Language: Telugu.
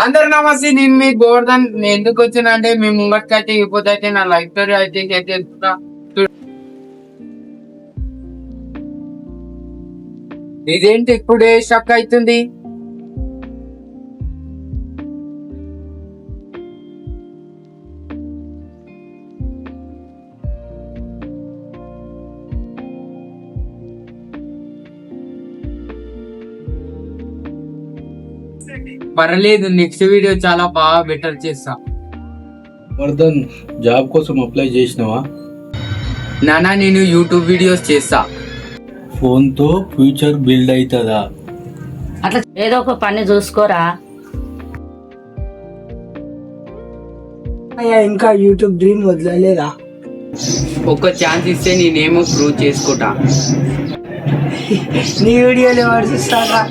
అందరు నమస్తే, నేను మీ గోవర్ధన్. నేను ఎందుకు వచ్చిన అంటే మీ ముంగట్కైతే ఇకపోతే అయితే నా లైఫ్ స్టోరీ అయితే చెప్తున్నా. ఇదేంటి ఇప్పుడే షక్ అవుతుంది? పర్లేదు, నెక్స్ట్ వీడియో చాలా బాగా బెటర్ చేస్తా. వర్ధన్, జాబ్ కోసం అప్లై చేసినావా? నానా, నేను యూట్యూబ్ వీడియోస్ చేస్తా. ఫోన్తో ఫ్యూచర్ బిల్డ్ అవుతుందా? అట్లా ఏదో ఒక పని చూసుకోరా. అయ్యా, ఇంకా యూట్యూబ్ డ్రీమ్ వదలలేదా? ఒక ఛాన్స్ ఇస్తే నేనేమో ప్రూవ్ చేసుకుంటా. నీ వీడియోలు ఎవరు చూస్తారా?